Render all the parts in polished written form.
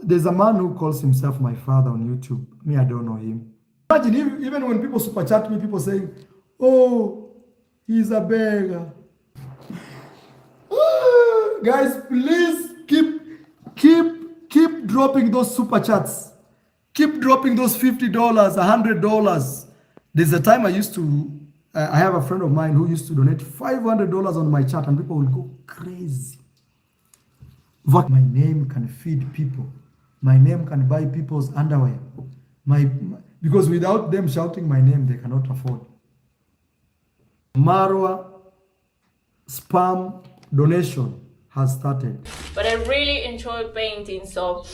there's a man who calls himself my father on YouTube. Me, I don't know him. Imagine even when people super chat me, people saying, "Oh, he's a beggar." Guys, please keep dropping those super chats. Keep dropping those $50, $100. There's a time I have a friend of mine who used to donate $500 on my chat, and people will go crazy. What my name can feed people. My name can buy people's underwear. Because without them shouting my name, they cannot afford. Marwa spam donation has started. But I really enjoy painting, so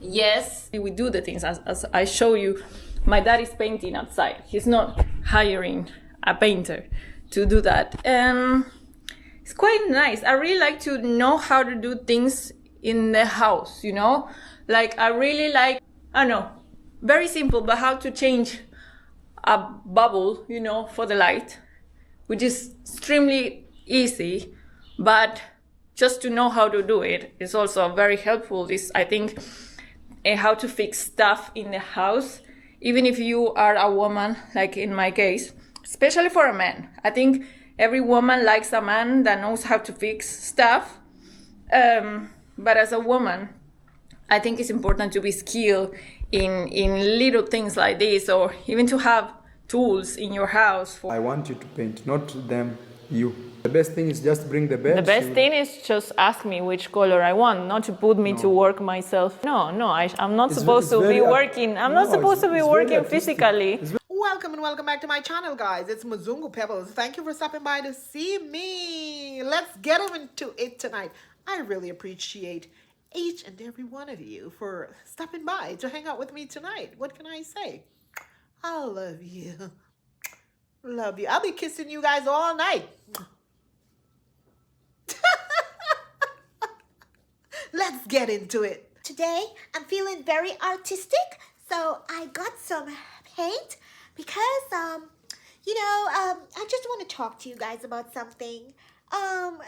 yes, we do the things as I show you. My dad is painting outside. He's not hiring a painter to do that. And it's quite nice. I really like to know how to do things in the house, you know? Like, I really like, I don't know, very simple, but how to change a bubble, you know, for the light, which is extremely easy, but just to know how to do it is also very helpful. This, I think, how to fix stuff in the house, even if you are a woman, like in my case, especially for a man. I think every woman likes a man that knows how to fix stuff. But as a woman, I think it's important to be skilled in little things like this, or even to have tools in your house. I want you to paint, not them, you. The best thing is just bring the bed. The best thing is just ask me which color I want, not to put me to work myself. No, I'm not supposed to be working. I'm not supposed to be working physically. Welcome and welcome back to my channel, guys. It's Mzungu Pebbles. Thank you for stopping by to see me. Let's get into it tonight. I really appreciate each and every one of you for stopping by to hang out with me tonight. What can I say? I love you. Love you. I'll be kissing you guys all night. Let's get into it. Today, I'm feeling very artistic, so I got some paint because, I just want to talk to you guys about something.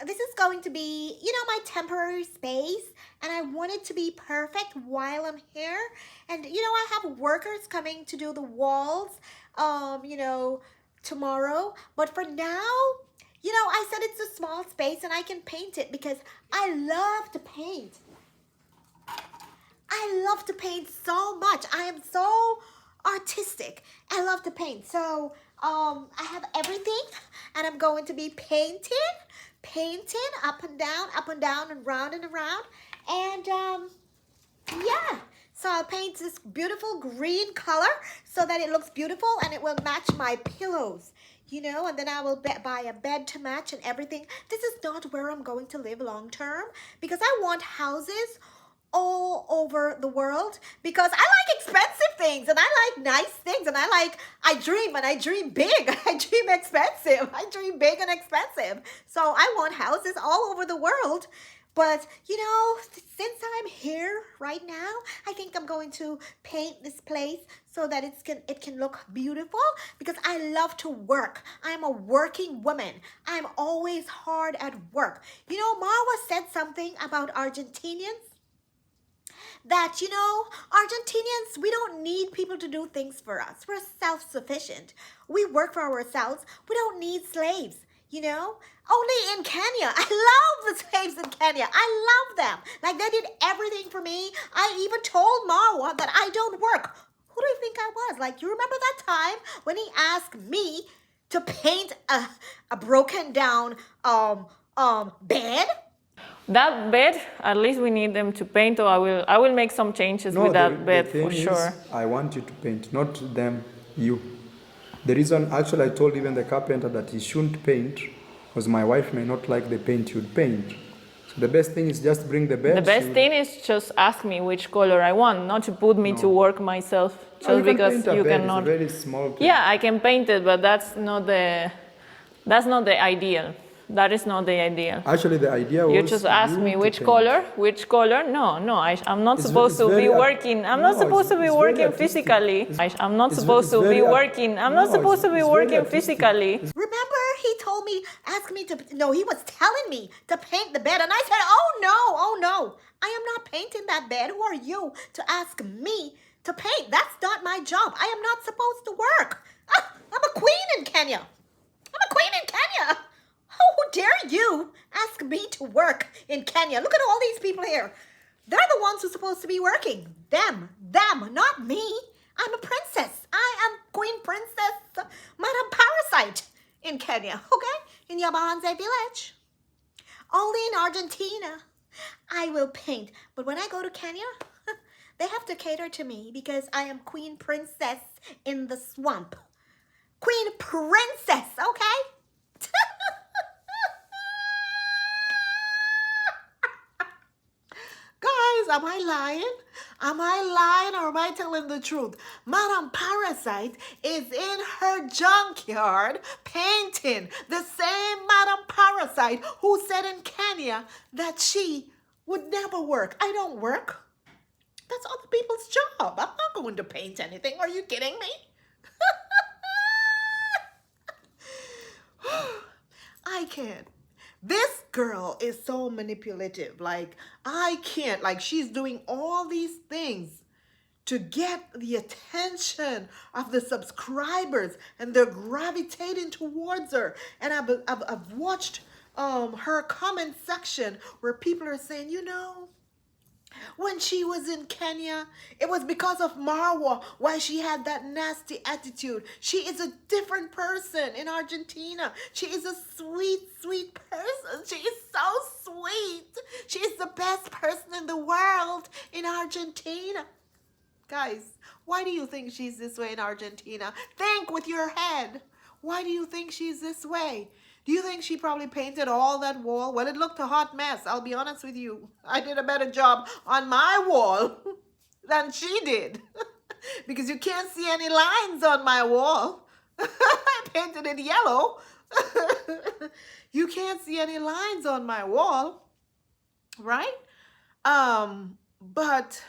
This is going to be, my temporary space, and I want it to be perfect while I'm here. And, I have workers coming to do the walls, tomorrow. But for now, I said it's a small space and I can paint it because I love to paint. I love to paint so much. I am so artistic. I love to paint. So I have everything, and I'm going to be painting up and down and round and around. And yeah, so I'll paint this beautiful green color so that it looks beautiful and it will match my pillows, and then I will buy a bed to match and everything. This is not where I'm going to live long term, because I want houses all over the world, because I like expensive things and I like nice things, and I dream big. I dream expensive. I dream big and expensive. So I want houses all over the world. But, since I'm here right now, I think I'm going to paint this place so that it can look beautiful, because I love to work. I'm a working woman. I'm always hard at work. Marwa said something about Argentinians, that, Argentinians, we don't need people to do things for us. We're self-sufficient. We work for ourselves. We don't need slaves, Only in Kenya. I love the slaves in Kenya. I love them. Like, they did everything for me. I even told Marwa that I don't work. Who do you think I was? Like, you remember that time when he asked me to paint a broken down bed? That bed, at least we need them to paint, or I will make some changes with that bed for sure. I want you to paint, not them, you. The reason, actually, I told even the carpenter that he shouldn't paint because my wife may not like the paint you'd paint. So the best thing is just bring the bed. The best thing is just ask me which color I want, not to put me to work myself, just because you cannot. It's a very small thing. Yeah, I can paint it, but that's not the ideal. That is not the ideal. Actually, the idea was you just ask me which color. No, I'm not supposed to be working. I'm not supposed to be working physically. I'm not supposed to be working. I'm not supposed to be working physically. Remember, he told me, asked me to, no, he was telling me to paint the bed. And I said, oh no, I am not painting that bed. Who are you to ask me to paint? That's not my job. I am not supposed to work. I'm a queen in Kenya. I'm a queen in Kenya. How dare you ask me to work in Kenya? Look at all these people here. They're the ones who're supposed to be working. Them, not me. I'm a princess. I am Queen Princess Madam Parasite in Kenya, okay? In Yabanze village. Only in Argentina I will paint. But when I go to Kenya, they have to cater to me because I am Queen Princess in the swamp. Queen Princess, okay? Guys, am I lying? Am I lying or am I telling the truth? Madam Parasite is in her junkyard painting. The same Madam Parasite who said in Kenya that she would never work. I don't work. That's other people's job. I'm not going to paint anything. Are you kidding me? I can't. This girl is so manipulative. Like, I can't. Like, she's doing all these things to get the attention of the subscribers, and they're gravitating towards her. And I've watched her comment section where people are saying, you know, when she was in Kenya, it was because of Marwa why she had that nasty attitude. She is a different person in Argentina. She is a sweet, sweet person. She is so sweet. She is the best person in the world in Argentina. Guys, why do you think she's this way in Argentina? Think with your head. Why do you think she's this way? Do you think she probably painted all that wall? Well, it looked a hot mess. I'll be honest with you. I did a better job on my wall than she did. Because you can't see any lines on my wall. I painted it yellow. You can't see any lines on my wall. Right? But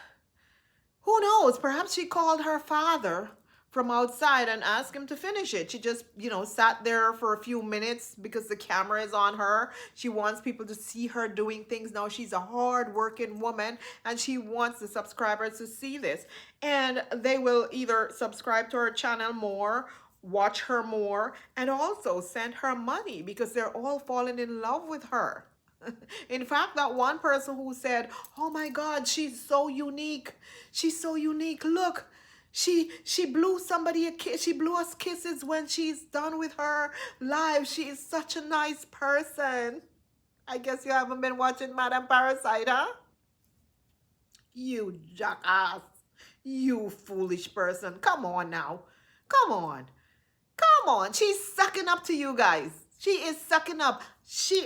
who knows? Perhaps she called her father from outside and asked him to finish it. She just, sat there for a few minutes because the camera is on her. She wants people to see her doing things. Now she's a hard-working woman and she wants the subscribers to see this. And they will either subscribe to her channel more, watch her more, and also send her money because they're all falling in love with her. In fact, that one person who said, oh my God, she's so unique. She's so unique. Look. She blew somebody a kiss. She blew us kisses when she's done with her live. She is such a nice person. I guess you haven't been watching Madam Parasite, huh? You jackass. You foolish person. Come on now. Come on. Come on. She's sucking up to you guys. She is sucking up.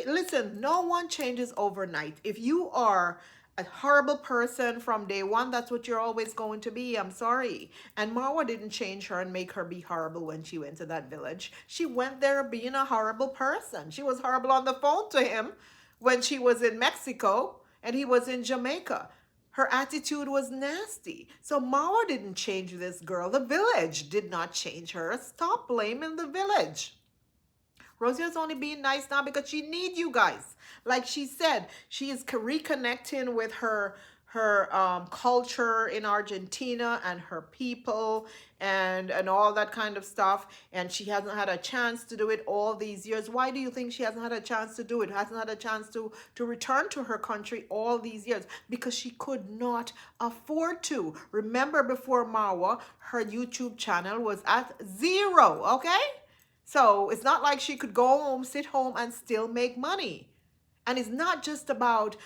Listen, no one changes overnight. If you are a horrible person from day one, that's what you're always going to be. I'm sorry. And Marwa didn't change her and make her be horrible when she went to that village. She went there being a horrible person. She was horrible on the phone to him when she was in Mexico and he was in Jamaica. Her attitude was nasty. So Marwa didn't change this girl. The village did not change her. Stop blaming the village. Rosie's only being nice now because she needs you guys. Like she said, she is reconnecting with her culture in Argentina and her people and all that kind of stuff. And she hasn't had a chance to do it all these years. Why do you think she hasn't had a chance to do it? Hasn't had a chance to return to her country all these years? Because she could not afford to. Remember, before Marwa, her YouTube channel was at 0, okay? So it's not like she could go home, sit home, and still make money. And it's not just about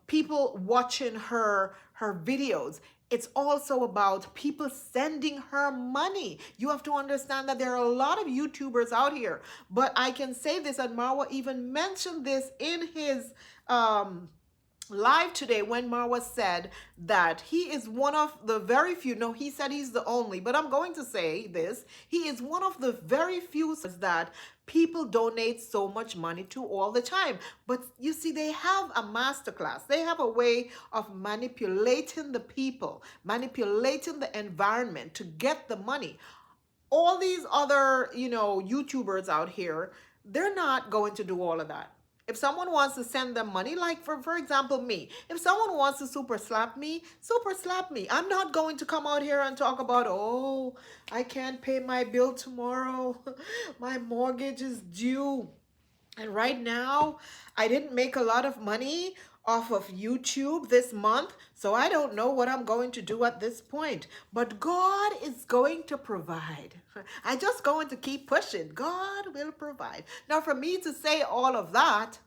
people watching her videos. It's also about people sending her money. You have to understand that there are a lot of YouTubers out here. But I can say this, and Marwa even mentioned this in his live today when Marwa said that he is one of the very few, no, he said he's the only, but I'm going to say this, he is one of the very few that people donate so much money to all the time. But you see, they have a masterclass. They have a way of manipulating the people, manipulating the environment to get the money. All these other, YouTubers out here, they're not going to do all of that. If someone wants to send them money, like for example, me, if someone wants to super slap me, super slap me. I'm not going to come out here and talk about, oh, I can't pay my bill tomorrow. My mortgage is due. And right now, I didn't make a lot of money off of YouTube this month, so I don't know what I'm going to do at this point. But God is going to provide. I just going to keep pushing. God will provide. Now, for me to say all of that,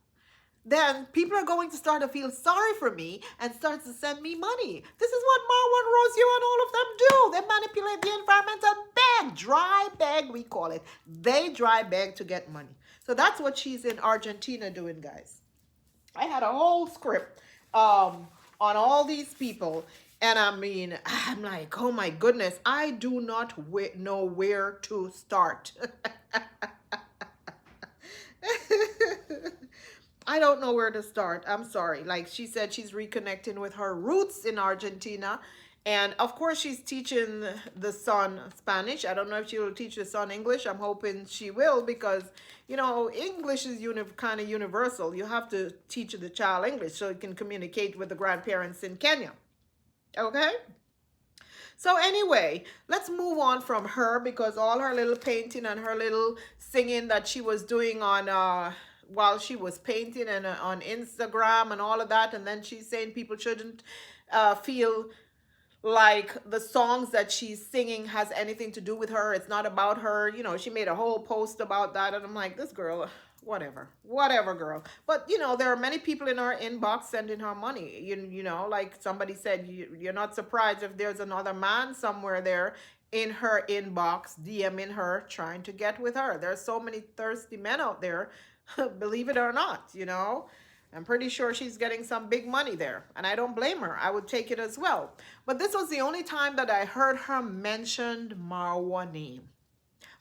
then people are going to start to feel sorry for me and start to send me money. This is what Marwa and Rosie and all of them do. They manipulate the environment and beg, dry beg, we call it. They dry beg to get money. So that's what she's in Argentina doing, guys. I had a whole script on all these people. And I mean, I'm like, oh my goodness, I do not know where to start. I don't know where to start. I'm sorry. Like she said, she's reconnecting with her roots in Argentina. And of course, she's teaching the son Spanish. I don't know if she will teach the son English. I'm hoping she will because, you know, English is kind of universal. You have to teach the child English so it can communicate with the grandparents in Kenya. Okay? So anyway, let's move on from her because all her little painting and her little singing that she was doing on while she was painting and on Instagram and all of that, and then she's saying people shouldn't feel like the songs that she's singing has anything to do with her. It's not about her. You know, she made a whole post about that, and I'm like, this girl, whatever, girl. But you know, there are many people in her inbox sending her money. You know, like somebody said, you're not surprised if there's another man somewhere there in her inbox DMing her, trying to get with her. There's so many thirsty men out there, believe it or not. You know, I'm pretty sure she's getting some big money there, and I don't blame her. I would take it as well. But this was the only time that I heard her mention Marwa name.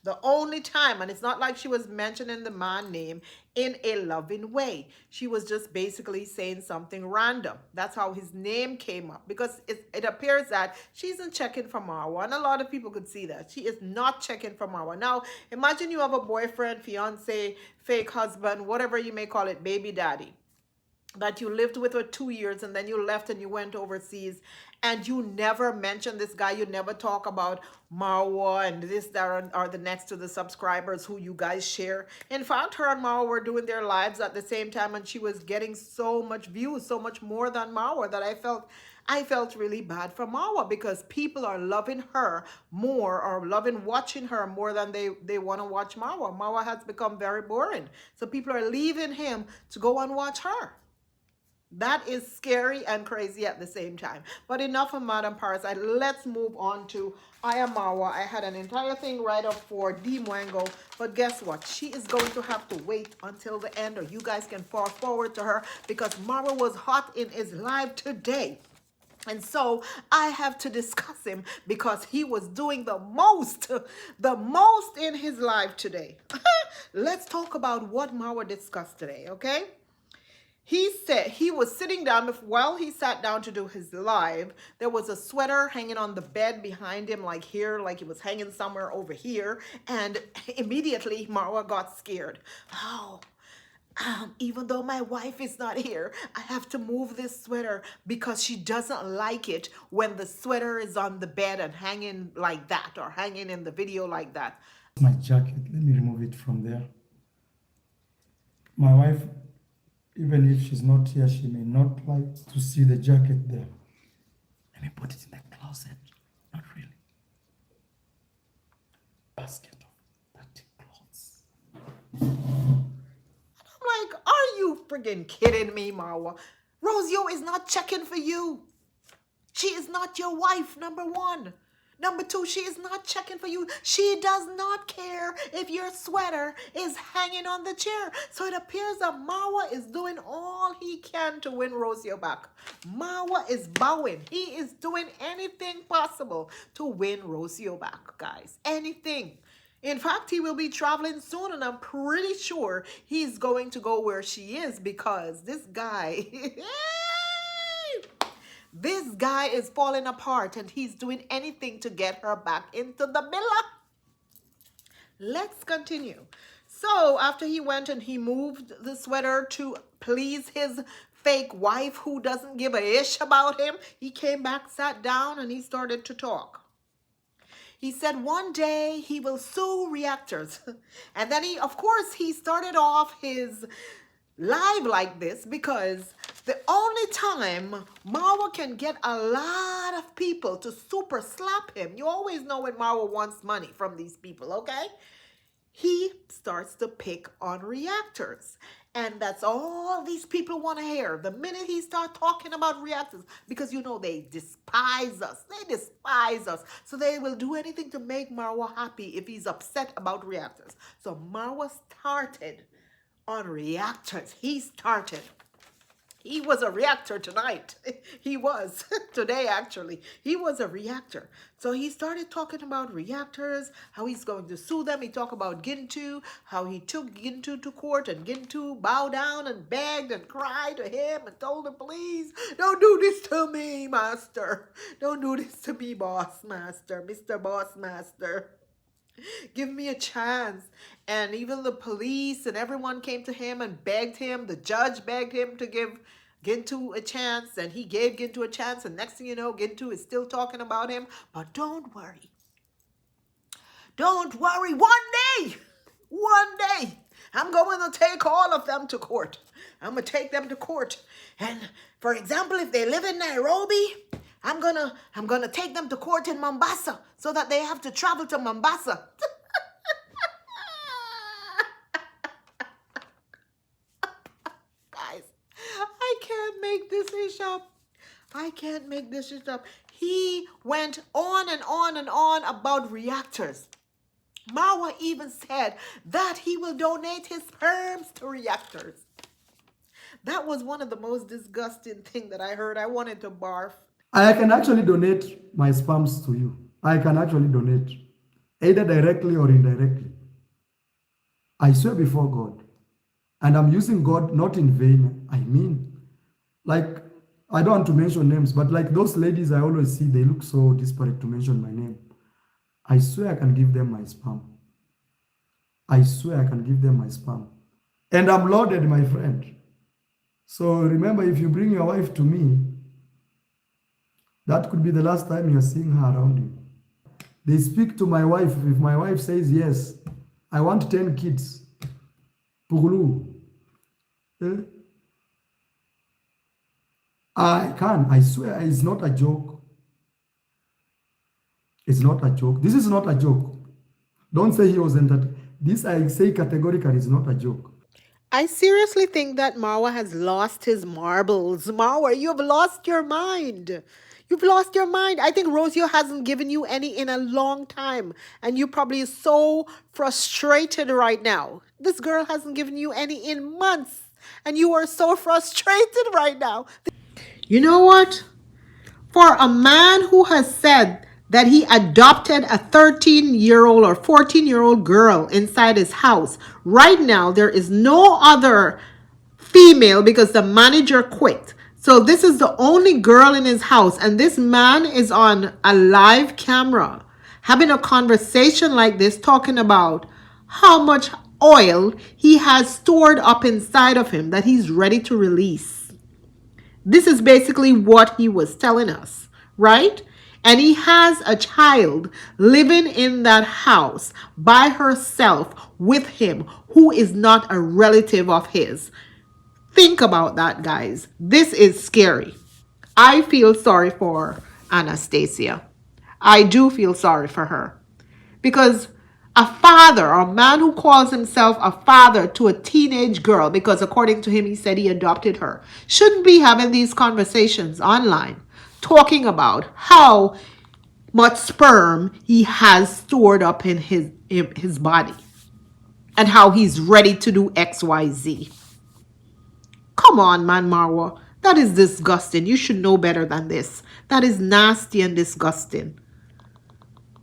The only time, and it's not like she was mentioning the man name in a loving way. She was just basically saying something random. That's how his name came up, because it appears that she isn't checking for Marwa, and a lot of people could see that. She is not checking for Marwa. Now, imagine you have a boyfriend, fiance, fake husband, whatever you may call it, baby daddy, that you lived with for 2 years and then you left and you went overseas and you never mentioned this guy. You never talk about Marwa and this, that are the next to the subscribers who you guys share. In fact, her and Marwa were doing their lives at the same time and she was getting so much views, so much more than Marwa, that I felt really bad for Marwa, because people are loving her more, or loving watching her more than they want to watch Marwa. Marwa has become very boring. So people are leaving him to go and watch her. That is scary and crazy at the same time. But enough of Madam Parasite. Let's move on to I Am Marwa. I had an entire thing right up for D Mwango. But guess what? She is going to have to wait until the end, or you guys can fast forward to her, because Marwa was hot in his live today. And so I have to discuss him because he was doing the most in his live today. Let's talk about what Marwa discussed today, okay? He said he was sitting down, while he sat down to do his live, there was a sweater hanging on the bed behind him, like here, like it was hanging somewhere over here. And immediately Marwa got scared. Oh, even though my wife is not here, I have to move this sweater because she doesn't like it when the sweater is on the bed and hanging like that, or hanging in the video like that. My jacket, let me remove it from there. My wife, even if she's not here, she may not like to see the jacket there. Let me put it in the closet. Not really. Basket of dirty clothes. I'm like, are you friggin' kidding me, Marwa? Rosio is not checking for you. She is not your wife, number one. Number two, she is not checking for you. She does not care if your sweater is hanging on the chair. So it appears that Marwa is doing all he can to win Rosio back. Marwa is bowing. He is doing anything possible to win Rosio back, guys. Anything. In fact, he will be traveling soon, and I'm pretty sure he's going to go where she is, because this guy... This guy is falling apart, and he's doing anything to get her back into the villa. Let's continue. So after he went and he moved the sweater to please his fake wife who doesn't give a ish about him, he came back, sat down, and he started to talk. He said one day he will sue reactors. And then of course, he started off his live like this because the only time Marwa can get a lot of people to super slap him, you always know when Marwa wants money from these people, okay? He starts to pick on reactors. And that's all these people want to hear. The minute he starts talking about reactors, because you know they despise us. They despise us. So they will do anything to make Marwa happy if he's upset about reactors. So Marwa started on reactors. He started. He was a reactor tonight. He was today, actually. He was a reactor. So he started talking about reactors, how he's going to sue them. He talked about Gintu, how he took Gintu to court, and Gintu bowed down and begged and cried to him and told him, please, don't do this to me, master. Don't do this to me, boss master, Mr. Boss Master. Give me a chance. And even the police and everyone came to him and begged him. The judge begged him to give Gintu a chance, and he gave Gintu a chance. And next thing you know, Gintu is still talking about him. But don't worry. Don't worry. One day, I'm going to take all of them to court. I'm going to take them to court. And for example, if they live in Nairobi, I'm gonna take them to court in Mombasa so that they have to travel to Mombasa. Guys, I can't make this ish up. I can't make this shit up. He went on and on and on about reactors. Marwa even said that he will donate his sperms to reactors. That was one of the most disgusting things that I heard. I wanted to barf. I can actually donate my sperms to you. I can actually donate, either directly or indirectly. I swear before God. And I'm using God not in vain. I mean, like, I don't want to mention names, but like those ladies I always see, they look so desperate to mention my name. I swear I can give them my sperm. I swear I can give them my sperm. And I'm loaded, my friend. So remember, if you bring your wife to me, that could be the last time you're seeing her around you. They speak to my wife. If my wife says, yes, I want 10 kids. Pugulu. I can. I swear, it's not a joke. It's not a joke. This is not a joke. Don't say he was entertained. This I say categorically is not a joke. I seriously think that Marwa has lost his marbles. Marwa, you have lost your mind. You've lost your mind. I think Rosio hasn't given you any in a long time. And you probably so frustrated right now. This girl hasn't given you any in months. And you are so frustrated right now. You know what? For a man who has said that he adopted a 13-year-old or 14-year-old girl inside his house, right now there is no other female because the manager quit. So this is the only girl in his house, and this man is on a live camera having a conversation like this, talking about how much oil he has stored up inside of him that he's ready to release. This is basically what he was telling us, right? And he has a child living in that house by herself with him who is not a relative of his. Think about that, guys. This is scary. I feel sorry for Anastasia. I do feel sorry for her. Because a father, or a man who calls himself a father to a teenage girl, because according to him, he said he adopted her, shouldn't be having these conversations online, talking about how much sperm he has stored up in his body and how he's ready to do XYZ. Come on, man, Marwa. That is disgusting. You should know better than this. That is nasty and disgusting.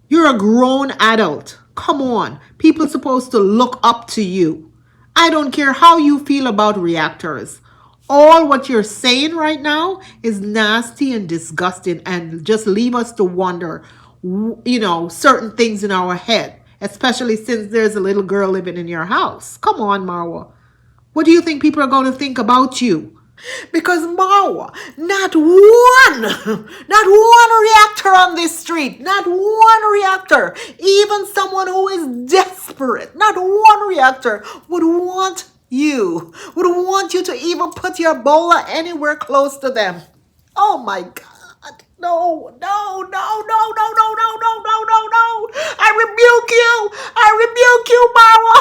You're a grown adult. Come on. People are supposed to look up to you. I don't care how you feel about reactors. All what you're saying right now is nasty and disgusting and just leave us to wonder, certain things in our head. especially since there's a little girl living in your house. Come on, Marwa. What do you think people are going to think about you? Because Marwa, not one reactor on this street, not one reactor, even someone who is desperate, not one reactor would want you to even put your bola anywhere close to them. Oh my God. No, no, no, no, no, no, no, no, no, no, no. I rebuke you. I rebuke you, Marwa.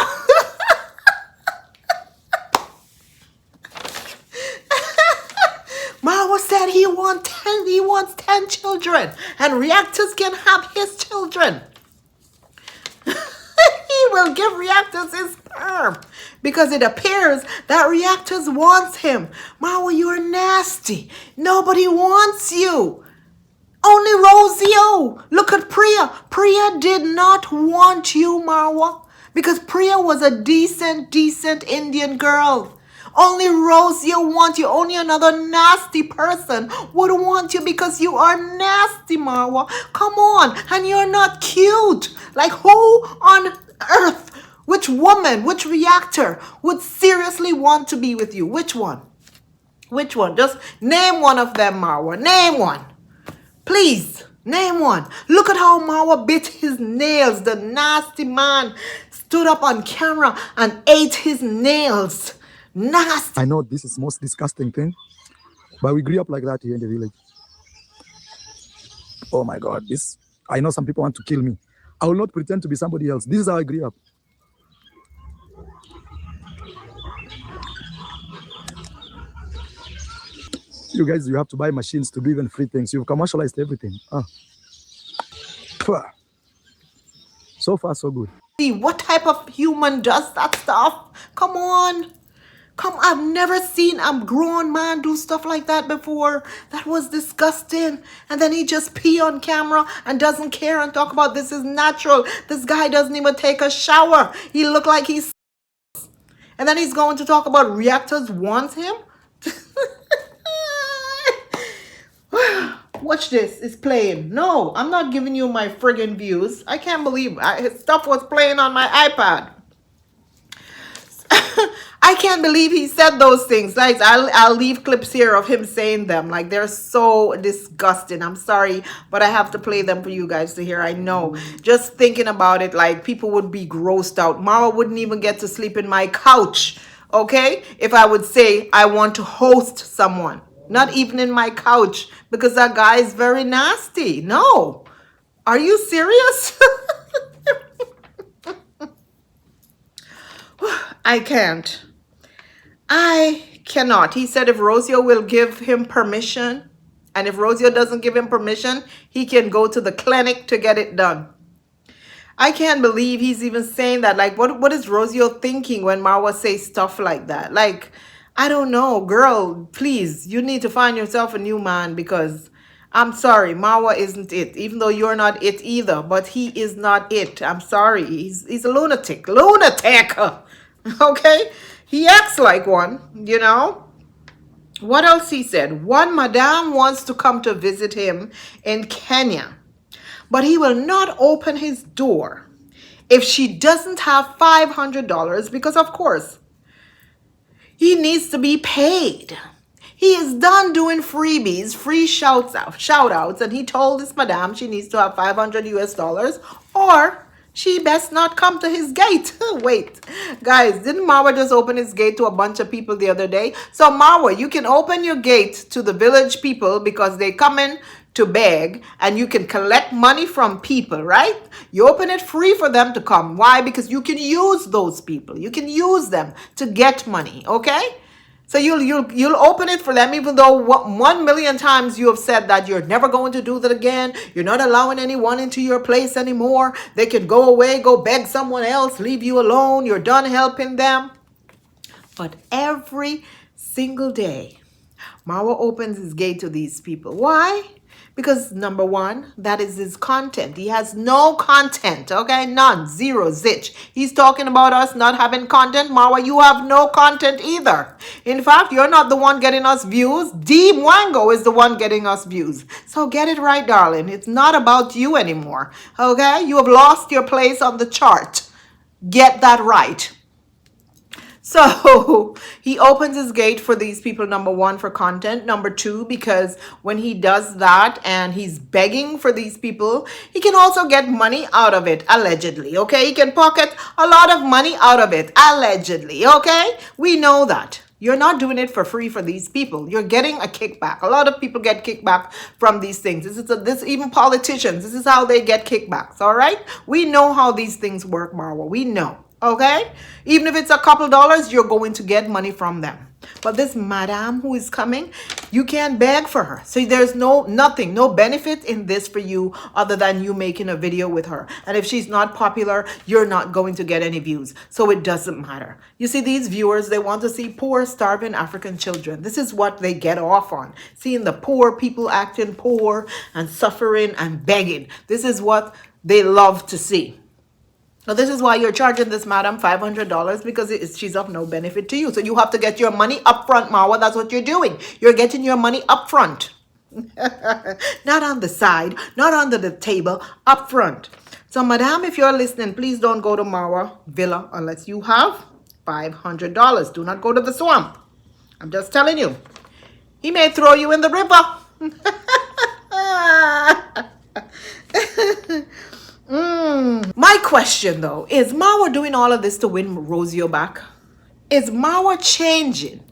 Marwa said he wants 10 children, and reactors can have his children. He will give reactors his sperm because it appears that reactors wants him. Marwa, you're nasty. Nobody wants you. Only Rosio. Look at Priya. Priya did not want you, Marwa, because Priya was a decent Indian girl. Only Rosio wants you. Only another nasty person would want you because you are nasty, Marwa. Come on. And you're not cute. Like, who on earth, which woman, which reactor would seriously want to be with you? Which one? Which one? Just name one of them, Marwa. Name one. Please, name one. Look at how Marwa bit his nails. The nasty man stood up on camera and ate his nails. Nasty. I know this is the most disgusting thing, but we grew up like that here in the village. Oh my God, this, I know some people want to kill me. I will not pretend to be somebody else. This is how I grew up. You guys, you have to buy machines to do even free things. You've commercialized everything. So far, so good. What type of human does that stuff? Come on. I've never seen a grown man do stuff like that before. That was disgusting. And then he just pee on camera and doesn't care and talk about this is natural. This guy doesn't even take a shower. He look like he's... And then he's going to talk about reactors wants him? Watch this. It's playing. No, I'm not giving you my friggin' views. I can't believe his stuff was playing on my iPad. I can't believe he said those things. Like, I'll leave clips here of him saying them. Like, they're so disgusting. I'm sorry, but I have to play them for you guys to hear. I know. Just thinking about it, like, people would be grossed out. Marwa wouldn't even get to sleep in my couch, okay? If I would say I want to host someone. Not even in my couch, because that guy is very nasty. No. Are you serious? I can't. I cannot. He said if Rosio will give him permission, and if Rosio doesn't give him permission, he can go to the clinic to get it done. I can't believe he's even saying that. Like, what is Rosio thinking when Marwa says stuff like that? Like, I don't know. Girl, please, you need to find yourself a new man, because I'm sorry, Marwa isn't it. Even though you're not it either, but he is not it. I'm sorry. He's a lunatic. Lunatic! Okay? He acts like one, you know? What else he said? One madam wants to come to visit him in Kenya, but he will not open his door if she doesn't have $500, because of course, he needs to be paid. He is done doing freebies, free shout outs, and he told this madam she needs to have $500 or she best not come to his gate. Wait, guys, didn't Marwa just open his gate to a bunch of people the other day? So Marwa, you can open your gate to the village people because they come in to beg, and you can collect money from people, right? You open it free for them to come. Why? Because you can use those people. You can use them to get money, okay? So you'll open it for them, even though 1 million times you have said that you're never going to do that again. You're not allowing anyone into your place anymore. They can go away, go beg someone else, leave you alone. You're done helping them. But every single day, Marwa opens his gate to these people. Why? Because number one, that is his content. He has no content, okay? None, zero, zilch. He's talking about us not having content. Marwa, you have no content either. In fact, you're not the one getting us views. D Mwango is the one getting us views. So get it right, darling. It's not about you anymore, okay? You have lost your place on the chart. Get that right. So he opens his gate for these people, number one, for content. Number two, because when he does that and he's begging for these people, he can also get money out of it, allegedly. Okay, he can pocket a lot of money out of it, allegedly. Okay, we know that. You're not doing it for free for these people. You're getting a kickback. A lot of people get kickback from these things. This even politicians. This is how they get kickbacks. All right, we know how these things work, Marwa. We know. Okay, even if it's a couple dollars, you're going to get money from them. But this madam who is coming, you can't beg for her. So there's no benefit in this for you other than you making a video with her. And if she's not popular, you're not going to get any views. So it doesn't matter. You see, these viewers, they want to see poor, starving African children. This is what they get off on. Seeing the poor people acting poor and suffering and begging. This is what they love to see. So this is why you're charging this madam $500, because she's of no benefit to you. So you have to get your money up front, Marwa. That's what you're doing. You're getting your money up front. Not on the side, not under the table, up front. So madam, if you're listening, please don't go to Marwa Villa unless you have $500. Do not go to the swamp. I'm just telling you. He may throw you in the river. My question though, is Marwa doing all of this to win Rosio back? Is Marwa changing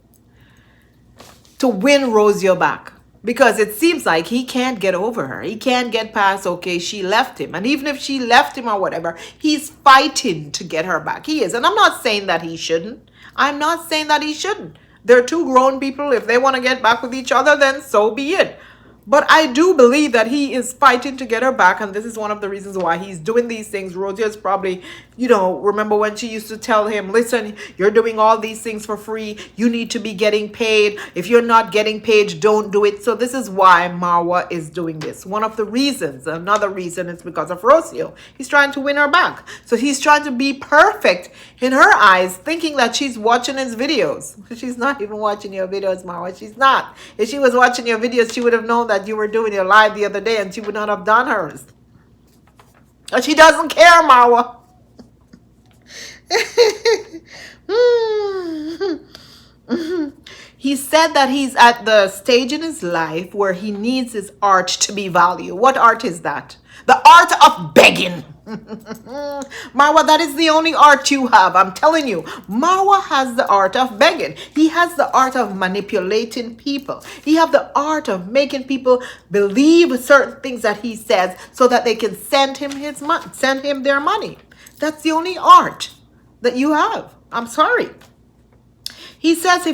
to win Rosio back? Because it seems like he can't get over her. He can't get past, okay, she left him. And even if she left him or whatever, he's fighting to get her back. He is. And I'm not saying that he shouldn't. I'm not saying that he shouldn't. They're two grown people. If they want to get back with each other, then so be it. But I do believe that he is fighting to get her back, and this is one of the reasons why he's doing these things. Rosia is probably, remember when she used to tell him, listen, you're doing all these things for free. You need to be getting paid. If you're not getting paid, don't do it. So this is why Marwa is doing this. One of the reasons, another reason is because of Rosio. He's trying to win her back. So he's trying to be perfect in her eyes, thinking that she's watching his videos. She's not even watching your videos, Marwa. She's not. If she was watching your videos, she would have known that you were doing your live the other day and she would not have done hers. But she doesn't care, Marwa. He said that he's at the stage in his life where he needs his art to be valued. What art is that? The art of begging. Marwa, that is the only art you have. I'm telling you, Marwa has the art of begging. He has the art of manipulating people. He has the art of making people believe certain things that he says so that they can send him their money. That's the only art that you have. I'm sorry. He says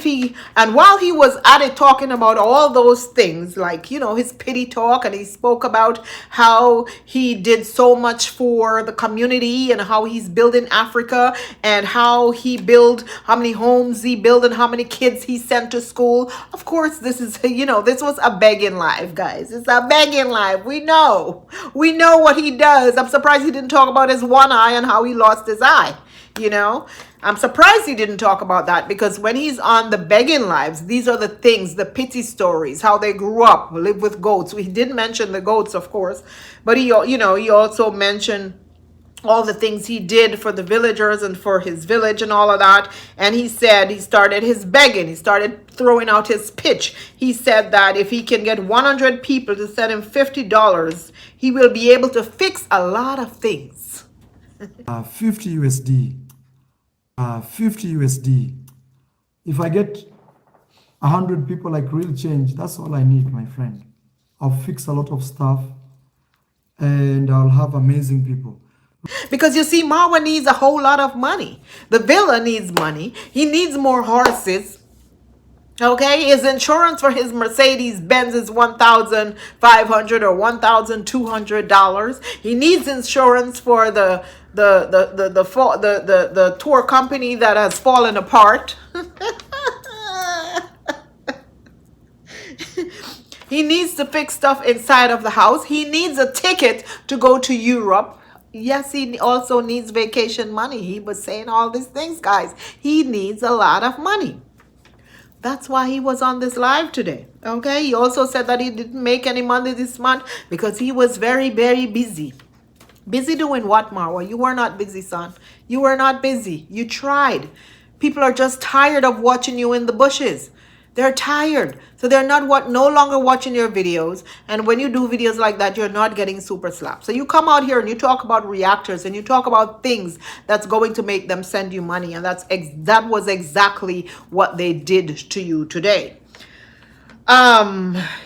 and while he was at it talking about all those things, like, his pity talk, and he spoke about how he did so much for the community and how he's building Africa and how many homes he built and how many kids he sent to school. Of course, this was a begging live, guys. It's a begging live. We know what he does. I'm surprised he didn't talk about his one eye and how he lost his eye. I'm surprised he didn't talk about that, because when he's on the begging lives, these are the things, the pity stories, how they grew up, live with goats. He did mention the goats, of course, but he also mentioned all the things he did for the villagers and for his village and all of that. And he said he started his begging. He started throwing out his pitch. He said that if he can get 100 people to send him $50, he will be able to fix a lot of things. 50 USD. 50 USD. If I get 100 people like real change, that's all I need, my friend. I'll fix a lot of stuff and I'll have amazing people. Because you see, Marwa needs a whole lot of money. The villa needs money. He needs more horses. Okay, his insurance for his Mercedes Benz is $1,500 or $1,200. He needs insurance for the tour company that has fallen He needs to fix stuff inside of the house. He needs a ticket to go to Europe. Yes, he also needs vacation money. He was saying all these things, guys. He needs a lot of money. That's why he was on this live today. Okay. He also said that he didn't make any money this month because he was very, very busy. Busy doing what, Marwa? You were not busy, son. You were not busy. You tried. People are just tired of watching you in the bushes. They're tired. So they're not no longer watching your videos. And when you do videos like that, you're not getting super slapped. So you come out here and you talk about reactors and you talk about things that's going to make them send you money. And that was exactly what they did to you today.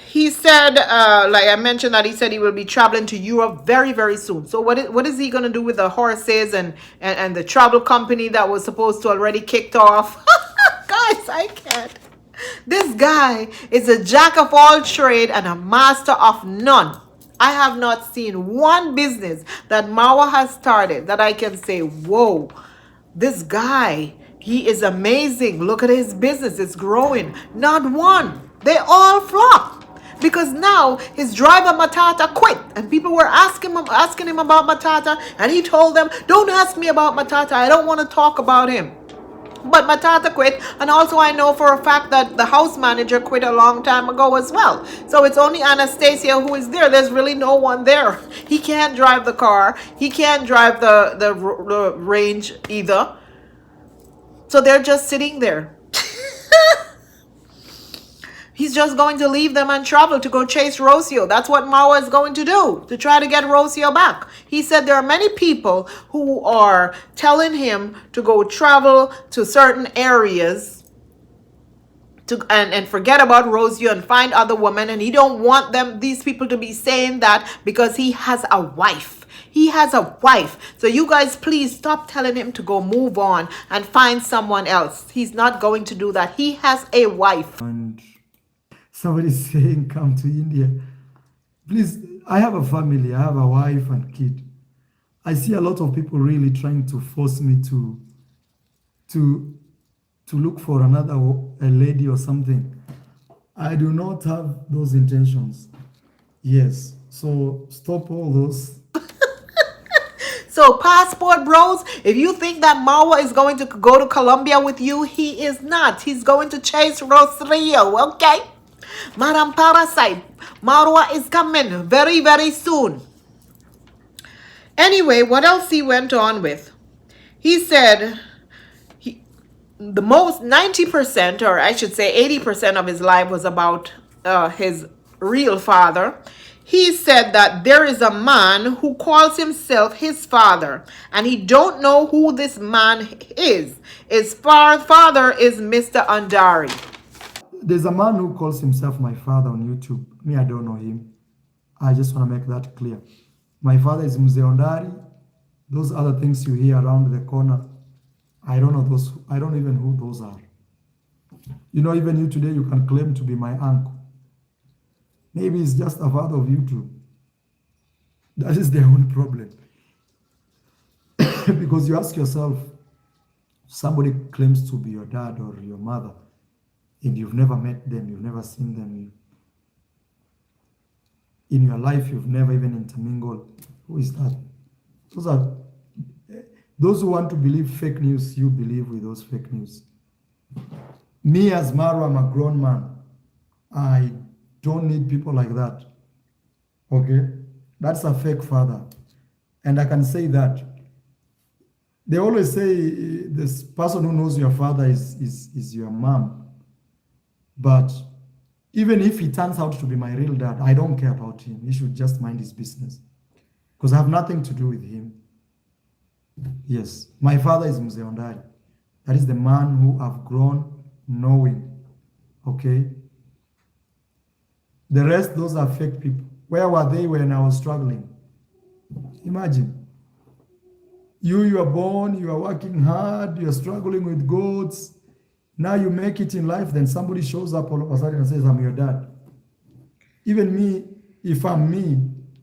He said, like I mentioned, that he said he will be traveling to Europe very, very soon. So what is he gonna do with the horses and the travel company that was supposed to already kicked off? Guys, I can't. This guy is a jack of all trade and a master of none. I have not seen one business that Marwa has started that I can say, whoa, this guy, he is amazing. Look at his business, it's growing. Not one. They all flop. Because now his driver Matata quit and people were asking him about Matata, and he told them, don't ask me about Matata. I don't want to talk about him. But Matata quit, and also I know for a fact that the house manager quit a long time ago as well. So it's only Anastasia who is there. There's really no one there. He can't drive the car. He can't drive the range either. So they're just sitting there. He's just going to leave them and travel to go chase Rocio. That's what Marwa is going to do, to try to get Rocio back. He said there are many people who are telling him to go travel to certain areas and forget about Rocio and find other women. And he don't want these people to be saying that because he has a wife. He has a wife. So you guys, please stop telling him to go move on and find someone else. He's not going to do that. He has a wife. And somebody's saying, come to India. Please, I have a family. I have a wife and kid. I see a lot of people really trying to force me to look for a lady or something. I do not have those intentions. Yes. So stop all those. So passport bros, if you think that Marwa is going to go to Colombia with you, he is not. He's going to chase Rocio, okay? Madam Parasite, Marwa is coming very, very soon. Anyway, what else he went on with? He said the most 90%, or I should say 80% of his life was about his real father. He said that there is a man who calls himself his father, and he don't know who this man is. His father is Mr. Andari. There's a man who calls himself my father on YouTube. Me, I don't know him. I just want to make that clear. My father is Mzee Ondari. Those other things you hear around the corner, I don't know those. I don't even know who those are. You know, even you today, you can claim to be my uncle. Maybe it's just a father of YouTube. That is their own problem. Because you ask yourself, somebody claims to be your dad or your mother, and you've never met them, you've never seen them. In your life, you've never even intermingled. Who is that? Those who want to believe fake news, you believe with those fake news. Me as Marwa, I'm a grown man. I don't need people like that. Okay? That's a fake father. And I can say that. They always say this person who knows your father is your mom. But even if he turns out to be my real dad, I don't care about him. He should just mind his business. Because I have nothing to do with him. Yes, my father is Mzee Ondari. That is the man who I've grown knowing. Okay? The rest, those are fake people. Where were they when I was struggling? Imagine. You are born, you are working hard, you are struggling with goats. Now you make it in life, then somebody shows up all of a sudden and says, I'm your dad. Even me, if I'm me,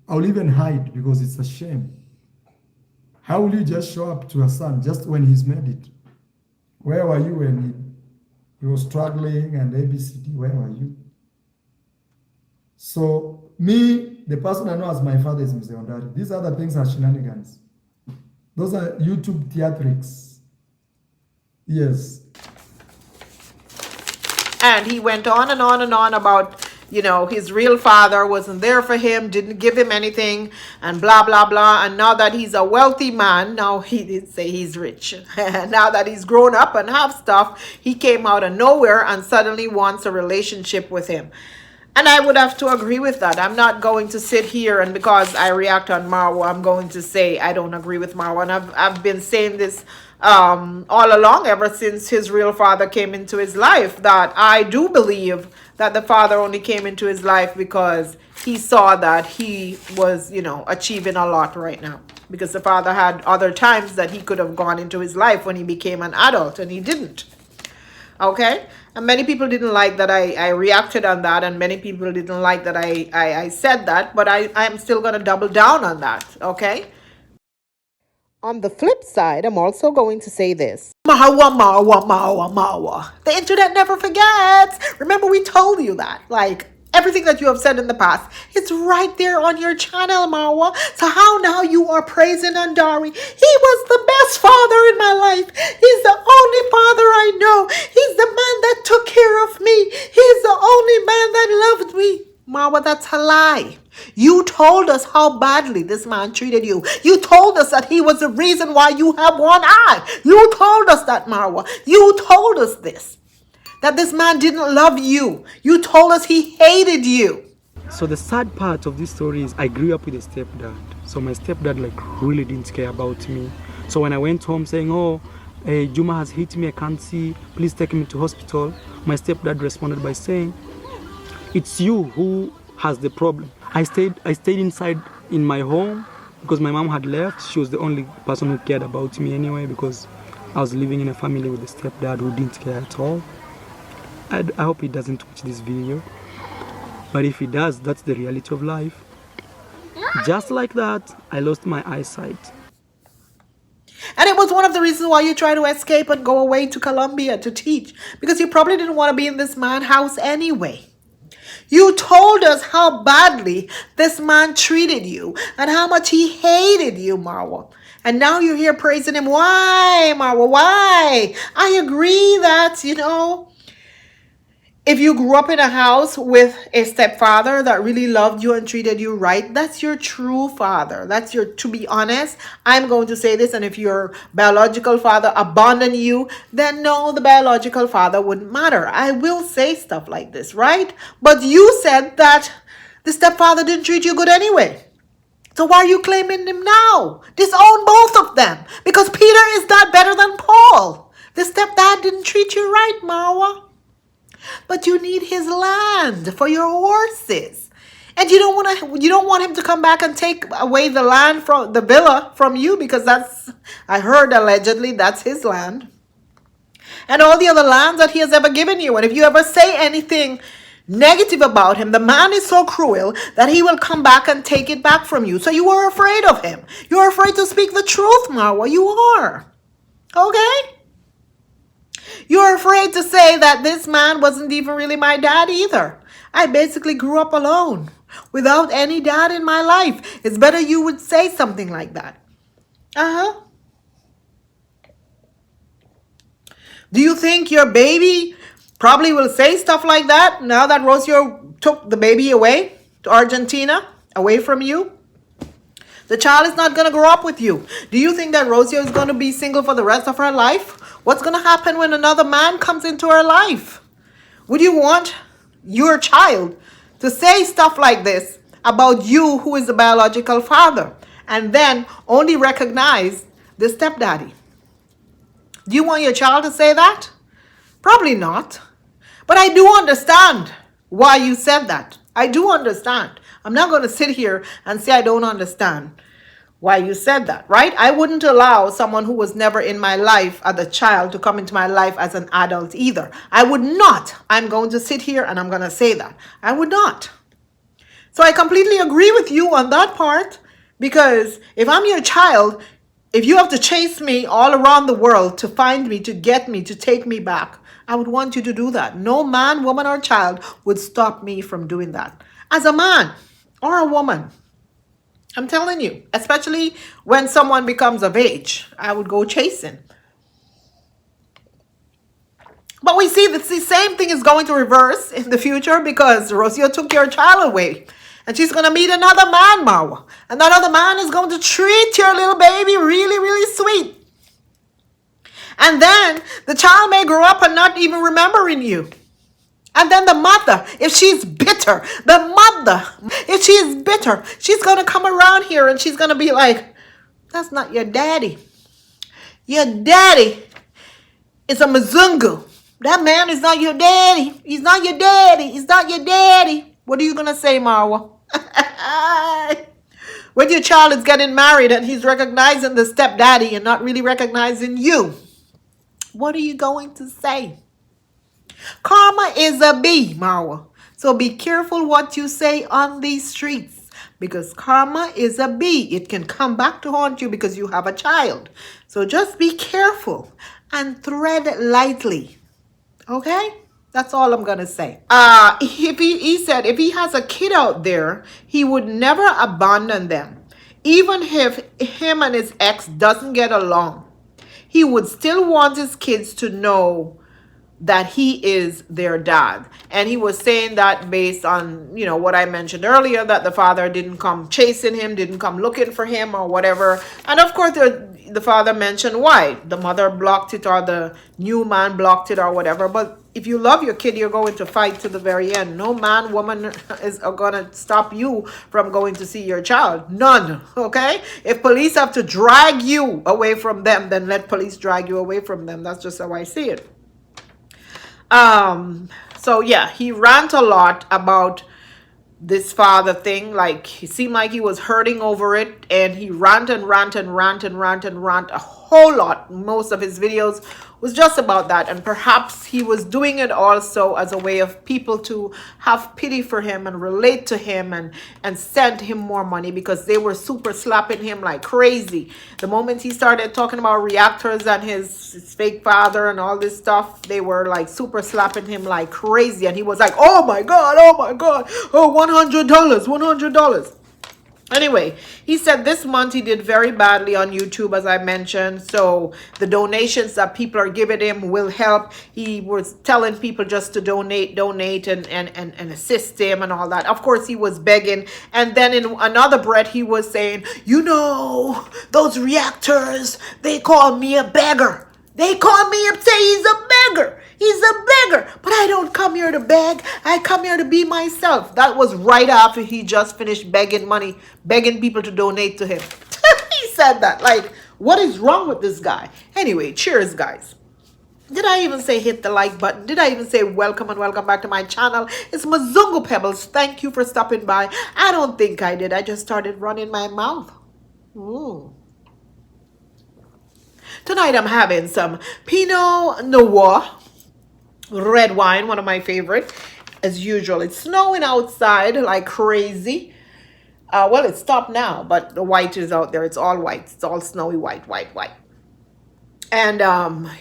I'll even hide because it's a shame. How will you just show up to a son just when he's made it? Where were you when he was struggling and ABCD? Where were you? So me, the person I know as my father is Mr. Ondari. These other things are shenanigans. Those are YouTube theatrics. Yes. And he went on and on and on about, you know, his real father wasn't there for him, didn't give him anything, and blah, blah, blah. And now that he's a wealthy man, now he did say he's rich. Now that he's grown up and have stuff, he came out of nowhere and suddenly wants a relationship with him. And I would have to agree with that. I'm not going to sit here and because I react on Marwa, I'm going to say I don't agree with Marwa. And I've been saying this all along, ever since his real father came into his life, that I do believe that the father only came into his life because he saw that he was, you know, achieving a lot right now. Because the father had other times that he could have gone into his life when he became an adult, and he didn't. Okay? And many people didn't like that I reacted on that, and many people didn't like that I said that, but I'm still going to double down on that. Okay? On the flip side, I'm also going to say this. Marwa, Marwa, Marwa, Marwa. The internet never forgets. Remember, we told you that. Like, everything that you have said in the past, it's right there on your channel, Marwa. So how now you are praising Andari? He was the best father in my life. He's the only father I know. He's the man that took care of me. He's the only man that loved me. Marwa, that's a lie. You told us how badly this man treated you. You told us that he was the reason why you have one eye. You told us that, Marwa. You told us this. That this man didn't love you. You told us he hated you. So the sad part of this story is I grew up with a stepdad. So my stepdad like really didn't care about me. So when I went home saying, oh, Juma has hit me, I can't see, please take me to hospital. My stepdad responded by saying, it's you who has the problem. I stayed inside in my home because my mom had left. She was the only person who cared about me anyway because I was living in a family with a stepdad who didn't care at all. I hope he doesn't watch this video. But if he does, that's the reality of life. Just like that, I lost my eyesight. And it was one of the reasons why you tried to escape and go away to Colombia to teach. Because you probably didn't want to be in this man's house anyway. You told us how badly this man treated you and how much he hated you, Marwa. And now you're here praising him. Why, Marwa? Why? I agree that, you know, if you grew up in a house with a stepfather that really loved you and treated you right, that's your true father. That's your, to be honest, I'm going to say this, and if your biological father abandoned you, then no, the biological father wouldn't matter. I will say stuff like this, right? But you said that the stepfather didn't treat you good anyway. So why are you claiming him now? Disown both of them. Because Peter is not better than Paul. The stepdad didn't treat you right, Marwa. But you need his land for your horses. And you don't want him to come back and take away the land from the villa from you, because that's, I heard allegedly that's his land. And all the other lands that he has ever given you. And if you ever say anything negative about him, the man is so cruel that he will come back and take it back from you. So you are afraid of him. You're afraid to speak the truth, Marwa. You are. Okay? You're afraid to say that this man wasn't even really my dad either. I basically grew up alone without any dad in my life. It's better you would say something like that. Do you think your baby probably will say stuff like that now that Rocio took the baby away to Argentina, away from you? The child is not going to grow up with you. Do you think that Rocio is going to be single for the rest of her life? What's going to happen when another man comes into her life? Would you want your child to say stuff like this about you, who is the biological father, and then only recognize the stepdaddy? Do you want your child to say that? Probably not. But I do understand why you said that. I do understand. I'm not going to sit here and say I don't understand why you said that, right? I wouldn't allow someone who was never in my life as a child to come into my life as an adult either. I would not. I'm going to sit here and I'm going to say that. I would not. So I completely agree with you on that part, because if I'm your child, if you have to chase me all around the world to find me, to get me, to take me back, I would want you to do that. No man, woman, or child would stop me from doing that. as a man or a woman. I'm telling you, especially when someone becomes of age, I would go chasing. But we see that the same thing is going to reverse in the future because Rocio took your child away. And she's going to meet another man, Marwa. And that other man is going to treat your little baby really, really sweet. And then the child may grow up and not even remembering you. And then the mother, if she's bitter, if she is bitter, she's going to come around here and she's going to be like, that's not your daddy. Your daddy is a Mzungu. That man is not your daddy. He's not your daddy. He's not your daddy. What are you going to say, Marwa? When your child is getting married and he's recognizing the stepdaddy and not really recognizing you, what are you going to say? Karma is a bee, Marwa. So be careful what you say on these streets because karma is a bee. It can come back to haunt you because you have a child. So just be careful and tread lightly. Okay? That's all I'm going to say. He said if he has a kid out there, he would never abandon them. Even if him and his ex doesn't get along, he would still want his kids to know that he is their dad. And he was saying that based on, what I mentioned earlier, that the father didn't come chasing him, didn't come looking for him or whatever. And of course, the father mentioned why. The mother blocked it or the new man blocked it or whatever. But if you love your kid, you're going to fight to the very end. No man, woman is going to stop you from going to see your child. None. Okay? If police have to drag you away from them, then let police drag you away from them. That's just how I see it. So yeah, he rant a lot about this father thing. Like, he seemed like he was hurting over it, and he rant a whole lot. Most of his videos was just about that, and perhaps he was doing it also as a way of people to have pity for him and relate to him and send him more money because they were super slapping him like crazy. The moment he started talking about reactors and his fake father and all this stuff, they were like super slapping him like crazy, and he was like, oh my god, oh, $100. Anyway, he said this month he did very badly on YouTube, as I mentioned. So the donations that people are giving him will help. He was telling people just to donate and assist him and all that. Of course, he was begging. And then in another breath, he was saying, those reactors, they call me a beggar. They call me and say he's a beggar. He's a beggar. But I don't come here to beg. I come here to be myself. That was right after he just finished begging money, begging people to donate to him. He said that. Like, what is wrong with this guy? Anyway, cheers, guys. Did I even say hit the like button? Did I even say welcome and welcome back to my channel? It's Mzungu Pebbles. Thank you for stopping by. I don't think I did. I just started running my mouth. Tonight I'm having some Pinot Noir, red wine, one of my favorite. As usual, it's snowing outside like crazy. Well, it stopped now, but the white is out there. It's all white. It's all snowy white. And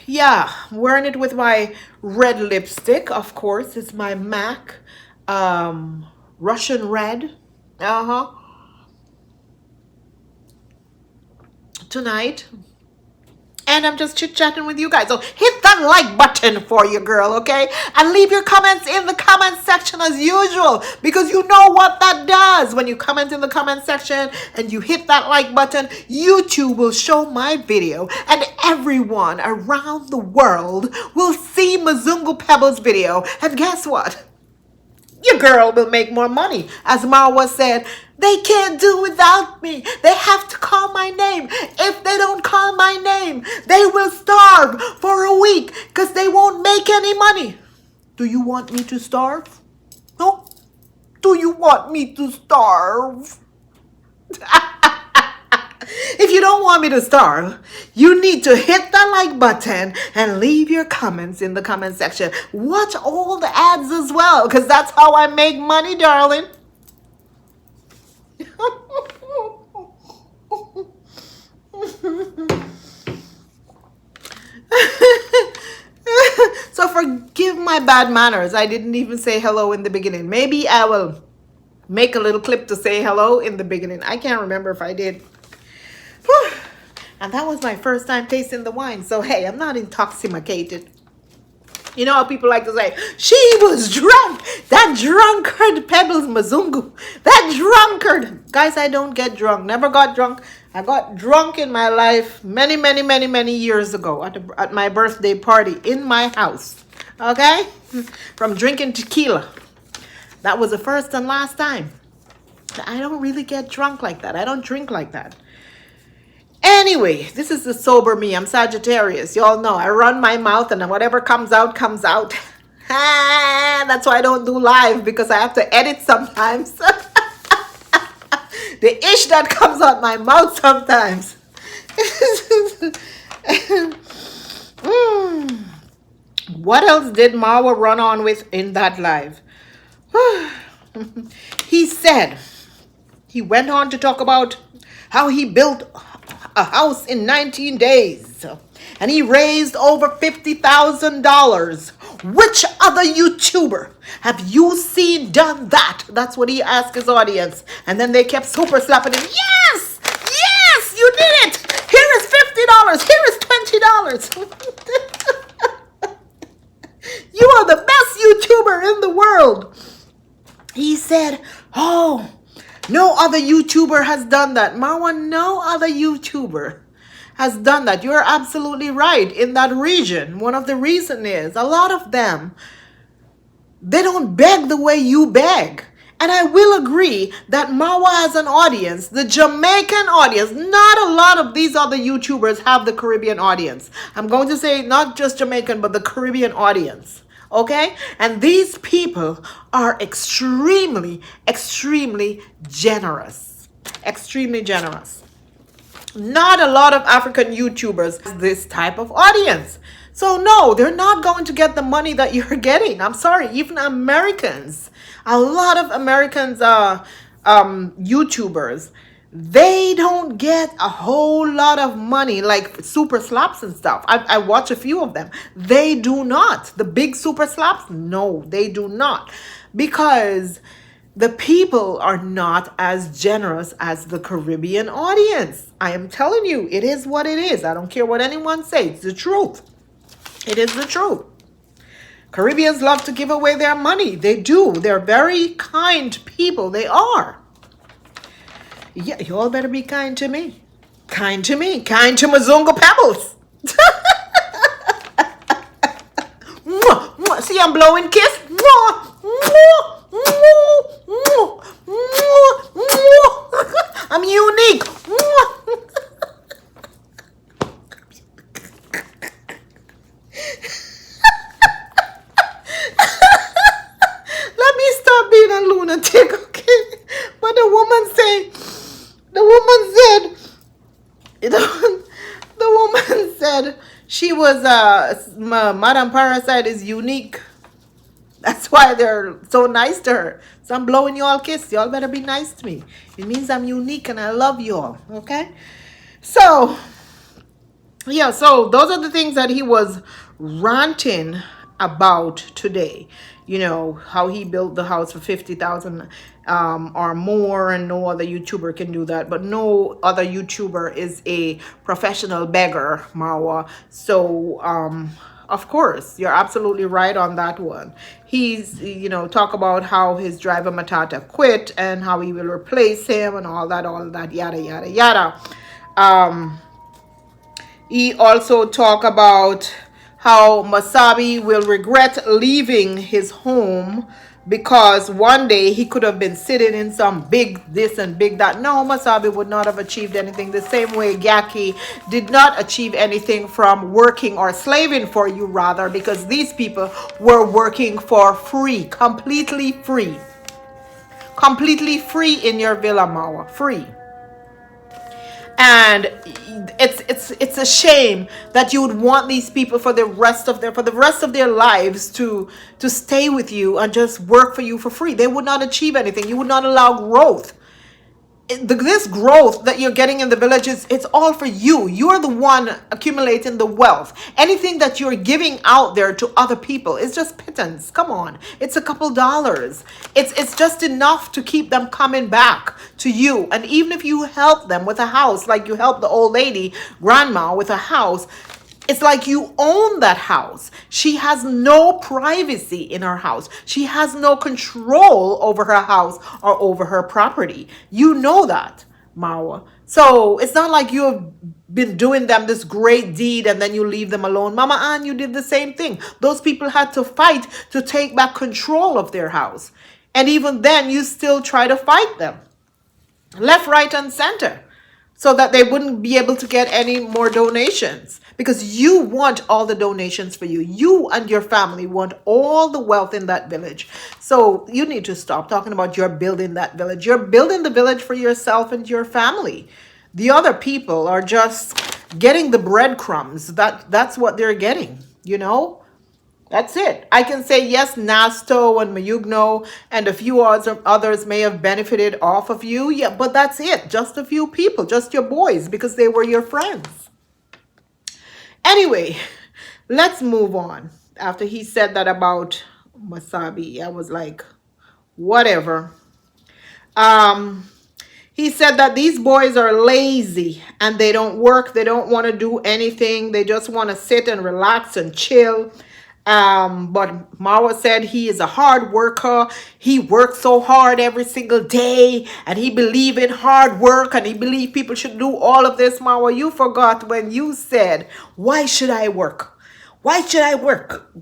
yeah, I'm wearing it with my red lipstick. Of course, it's my MAC Russian red. Tonight. And I'm just chit-chatting with you guys. So hit that like button for you, girl, okay? And leave your comments in the comment section as usual. Because you know what that does. When you comment in the comment section and you hit that like button, YouTube will show my video. And everyone around the world will see Mzungu Pebbles' video. And guess what? Your girl will make more money. As Marwa said, they can't do without me. They have to call my name. If they don't call my name, they will starve for a week because they won't make any money. Do you want me to starve? No? Do you want me to starve? If you don't want me to starve, you need to hit the like button and leave your comments in the comment section. Watch all the ads as well, because that's how I make money, darling. So forgive my bad manners. I didn't even say hello in the beginning. Maybe I will make a little clip to say hello in the beginning. I can't remember if I did. Whew. And that was my first time tasting the wine. So, hey, I'm not intoxicated. You know how people like to say, she was drunk. That drunkard Pebbles Mzungu. That drunkard. Guys, I don't get drunk. Never got drunk. I got drunk in my life many years ago at my birthday party in my house. Okay? From drinking tequila. That was the first and last time. I don't really get drunk like that. I don't drink like that. Anyway, this is the sober me. I'm Sagittarius. Y'all know I run my mouth and whatever comes out, comes out. That's why I don't do live, because I have to edit sometimes. The ish that comes out my mouth sometimes. What else did Marwa run on with in that live? He said, he went on to talk about how he built a house in 19 days and he raised over $50,000. Which other YouTuber have you seen done that? That's what he asked his audience. And then they kept super slapping him. Yes! Yes! You did it! Here is $50. Here is $20. You are the best YouTuber in the world. He said, oh, no other YouTuber has done that. Marwa, no other YouTuber has done that. You're absolutely right. In that region, one of the reasons is a lot of them, they don't beg the way you beg. And I will agree that Marwa has an audience, the Jamaican audience. Not a lot of these other YouTubers have the Caribbean audience. I'm going to say not just Jamaican, but the Caribbean audience. Okay? And these people are extremely generous. Extremely generous. Not a lot of African YouTubers have this type of audience. So no, they're not going to get the money that you're getting. I'm sorry, even Americans. A lot of Americans YouTubers, they don't get a whole lot of money like super slaps and stuff. I watch a few of them. They do not. The big super slaps, no, they do not. Because the people are not as generous as the Caribbean audience. I am telling you, it is what it is. I don't care what anyone says. It's the truth. It is the truth. Caribbeans love to give away their money. They do. They're very kind people. They are. Yeah, you all better be kind to me. Kind to me. Kind to Mzungu Pebbles. Mwah, mwah. See, I'm blowing kiss. Mwah, mwah, mwah, mwah, mwah, mwah. I'm unique. Mwah. Let me stop being a lunatic, okay? But the woman said she was Madame Parasite is unique. That's why they're so nice to her. So I'm blowing you all kiss. Y'all better be nice to me. It means I'm unique and I love you all, okay? So yeah, so those are the things that he was ranting about today. You know, how he built the house for 50,000 or more, and no other YouTuber can do that. But no other YouTuber is a professional beggar, Marwa. So, of course, you're absolutely right on that one. He's, you know, talk about how his driver Matata quit and how he will replace him and all that, yada, yada, yada. He also talk about how Masabi will regret leaving his home because one day he could have been sitting in some big this and big that. No, Masabi would not have achieved anything the same way Gyaki did not achieve anything from working or slaving for you, rather, because these people were working for free, completely free. Completely free in your villa, Marwa, free. And it's a shame that you would want these people for the rest of their lives to stay with you and just work for you for free. They would not achieve anything. You would not allow growth. this growth that you're getting in the village is, it's all for you. You're the one accumulating the wealth. Anything that you're giving out there to other people is just pittance. Come on, it's a couple dollars. It's just enough to keep them coming back to you. And even if you help them with a house, like you helped the old lady grandma with a house, it's like you own that house. She has no privacy in her house. She has no control over her house or over her property. You know that, Marwa. So it's not like you have been doing them this great deed and then you leave them alone. Mama Ann, you did the same thing. Those people had to fight to take back control of their house. And even then, you still try to fight them. Left, right, and center, so that they wouldn't be able to get any more donations, because you want all the donations for you. You and your family want all the wealth in that village. So you need to stop talking about you're building that village. You're building the village for yourself and your family. The other people are just getting the breadcrumbs. That's what they're getting, you know? That's it. I can say yes, Nasto and Mayugno and a few others may have benefited off of you. Yeah, but that's it. Just a few people, just your boys, because they were your friends. Anyway, let's move on. After he said that about Wasabi, I was like, whatever. He said that these boys are lazy and they don't work. They don't want to do anything. They just want to sit and relax and chill. But Marwa said he is a hard worker. He works so hard every single day, and he believes in hard work, and he believes people should do all of this. Marwa, you forgot when you said, why should I work? Why should I work?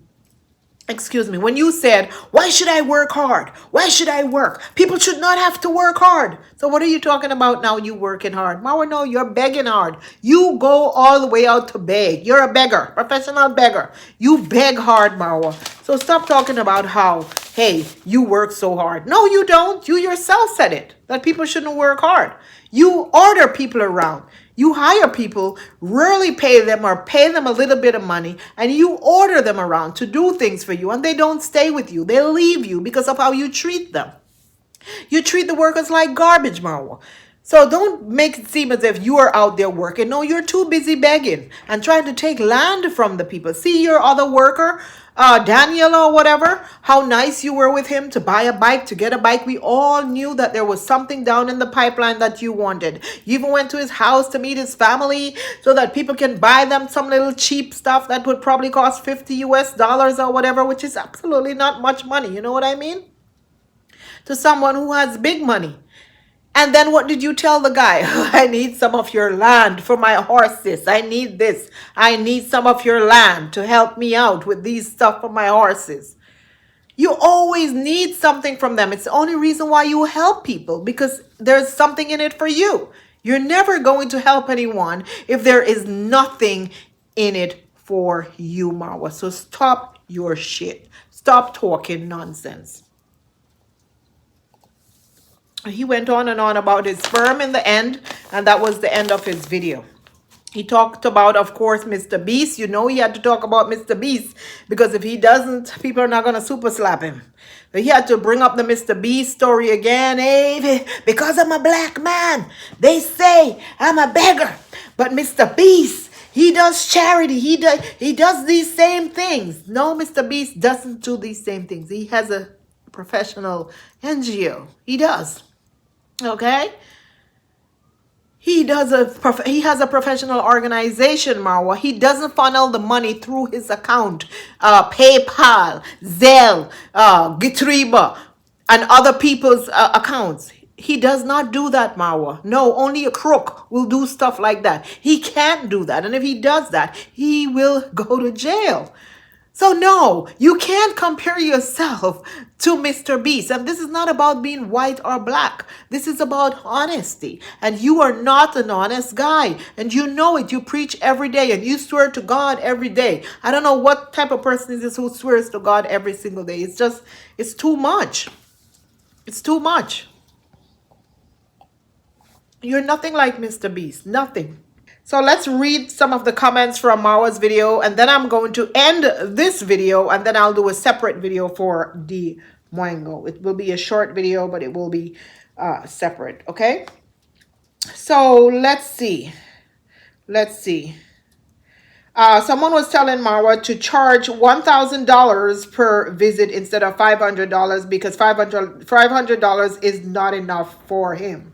Excuse me, when you said, why should I work hard? Why should I work? People should not have to work hard. So what are you talking about now, you working hard? Marwa, no, you're begging hard. You go all the way out to beg. You're a beggar, professional beggar. You beg hard, Marwa. So stop talking about how, hey, you work so hard. No, you don't. You yourself said it, that people shouldn't work hard. You order people around. You hire people, rarely pay them or pay them a little bit of money, and you order them around to do things for you, and they don't stay with you. They leave you because of how you treat them. You treat the workers like garbage, Marwa. So don't make it seem as if you are out there working. No, you're too busy begging and trying to take land from the people. See your other worker, Daniel or whatever, how nice you were with him to buy a bike, to get a bike. We all knew that there was something down in the pipeline that you wanted. You even went to his house to meet his family so that people can buy them some little cheap stuff that would probably cost $50 or whatever, which is absolutely not much money. You know what I mean? To someone who has big money. And then what did you tell the guy? I need some of your land for my horses. I need this. I need some of your land to help me out with these stuff for my horses. You always need something from them. It's the only reason why you help people, because there's something in it for you. You're never going to help anyone if there is nothing in it for you, Marwa. So stop your shit. Stop talking nonsense. He went on and on about his sperm in the end, and that was the end of his video. He talked about, of course, Mr. Beast. You know he had to talk about Mr. Beast, because if he doesn't, people are not going to super slap him. So he had to bring up the Mr. Beast story again. Hey, because I'm a black man, they say I'm a beggar. But Mr. Beast, he does charity. He does these same things. No, Mr. Beast doesn't do these same things. He has a professional NGO. He does. Okay, he has a professional organization, Marwa. He doesn't funnel the money through his account, PayPal, Zelle, Gitriba, and other people's accounts. He does not do that, Marwa. No, only a crook will do stuff like that. He can't do that, and if he does that, he will go to jail. So no, you can't compare yourself to Mr. Beast. And this is not about being white or black. This is about honesty. And you are not an honest guy. And you know it. You preach every day and you swear to God every day. I don't know what type of person is this who swears to God every single day. It's too much. It's too much. You're nothing like Mr. Beast. Nothing. So let's read some of the comments from Marwa's video, and then I'm going to end this video, and then I'll do a separate video for the Mwango. It will be a short video, but it will be separate, okay? So let's see. Let's see. Someone was telling Marwa to charge $1,000 per visit instead of $500 because $500 is not enough for him.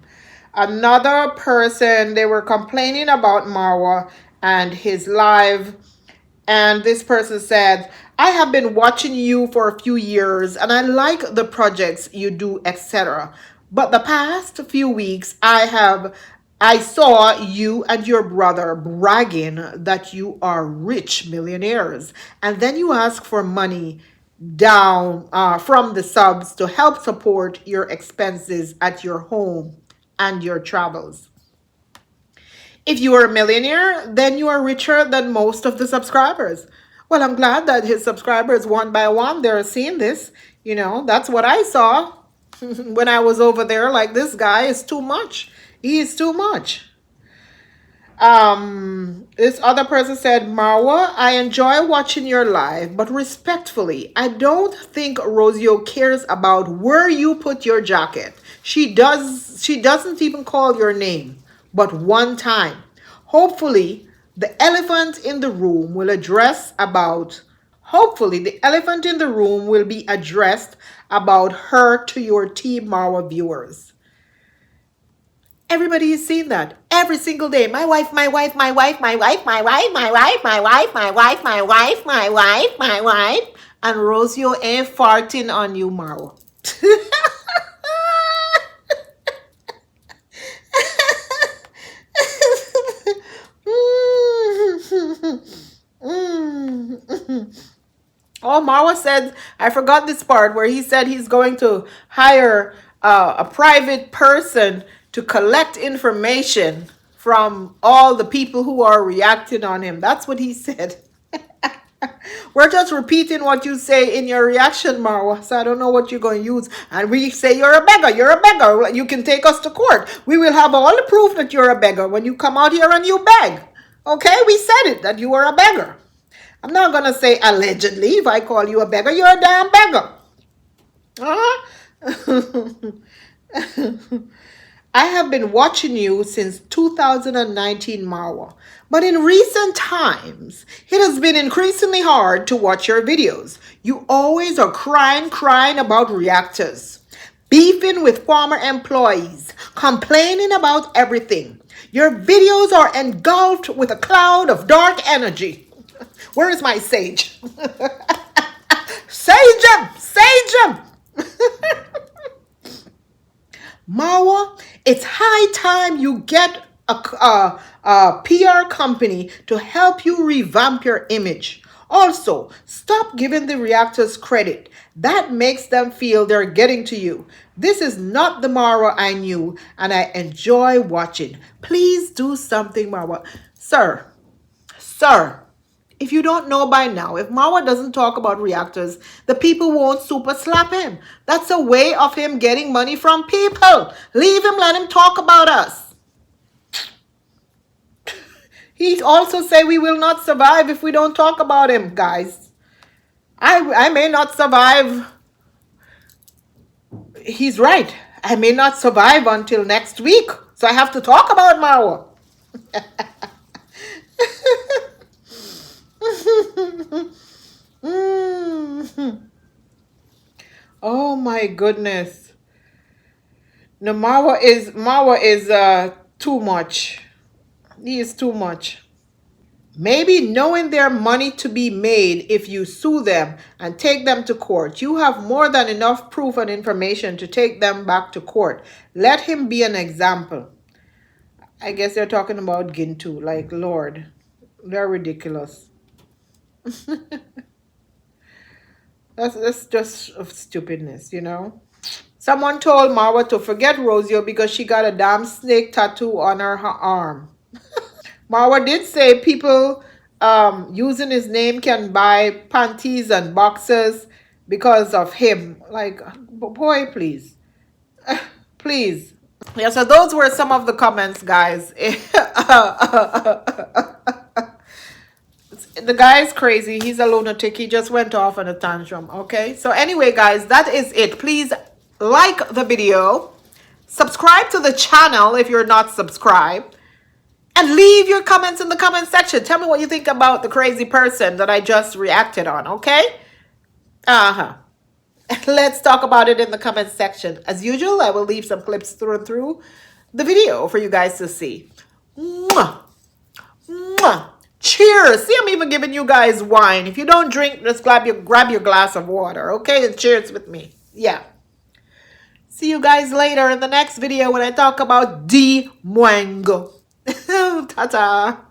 Another person, they were complaining about Marwa and his live, and this person said, I have been watching you for a few years and I like the projects you do, etc. But the past few weeks I saw you and your brother bragging that you are rich millionaires, and then you ask for money down from the subs to help support your expenses at your home and your travels. If you are a millionaire, then you are richer than most of the subscribers. Well, I'm glad that his subscribers, one by one, they're seeing this. You know, that's what I saw when I was over there. Like, this guy is too much. He is too much. This other person said, Marwa, I enjoy watching your live, but respectfully, I don't think Rosio cares about where you put your jacket. She doesn't even call your name, but one time. Hopefully, the elephant in the room will be addressed about her to your Team Marwa viewers. Everybody is seeing that every single day. My wife, my wife, my wife, my wife, my wife, my wife, my wife, my wife, my wife, my wife, my wife. And Rosio ain't farting on you, Marwa. Oh, Marwa said, I forgot this part where he said he's going to hire a private person to collect information from all the people who are reacting on him. That's what he said. We're just repeating what you say in your reaction, Marwa. So I don't know what you're going to use. And we say you're a beggar. You're a beggar. You can take us to court. We will have all the proof that you're a beggar when you come out here and you beg. Okay? We said it, that you were a beggar. I'm not going to say allegedly. If I call you a beggar, you're a damn beggar. I have been watching you since 2019, Marwa. But in recent times, it has been increasingly hard to watch your videos. You always are crying about reactors, beefing with former employees, complaining about everything. Your videos are engulfed with a cloud of dark energy. Where is my sage? Sage him! Sage him! Marwa, it's high time you get a PR company to help you revamp your image. Also, stop giving the reactors credit. That makes them feel they're getting to you. This is not the Marwa I knew, and I enjoy watching. Please do something, Marwa. Sir, if you don't know by now, if Marwa doesn't talk about reactors, the people won't super slap him. That's a way of him getting money from people. Leave him, let him talk about us. He also say we will not survive if we don't talk about him, guys. I may not survive. He's right. I may not survive until next week. So I have to talk about Marwa. Oh my goodness. No, Marwa is too much. He is too much. Maybe knowing their money to be made if you sue them and take them to court. You have more than enough proof and information to take them back to court. Let him be an example. I guess they're talking about Gintu. Like, Lord, they're ridiculous. That's just stupidness, you know. Someone told Marwa to forget Rosio because she got a damn snake tattoo on her arm. Marwa did say people using his name can buy panties and boxers because of him. Like, boy, please. Please. Yeah, so those were some of the comments, guys. The guy is crazy. He's a lunatic. He just went off on a tantrum. Okay. So anyway, guys, that is it. Please like the video, Subscribe to the channel if you're not subscribed. And leave your comments in the comment section. Tell me what you think about the crazy person that I just reacted on, okay? Let's talk about it in the comment section. As usual, I will leave some clips through the video for you guys to see. Mwah! Mwah! Cheers! See, I'm even giving you guys wine. If you don't drink, just grab your glass of water, okay? And cheers with me. Yeah. See you guys later in the next video when I talk about D-Mwango. Ta-ta.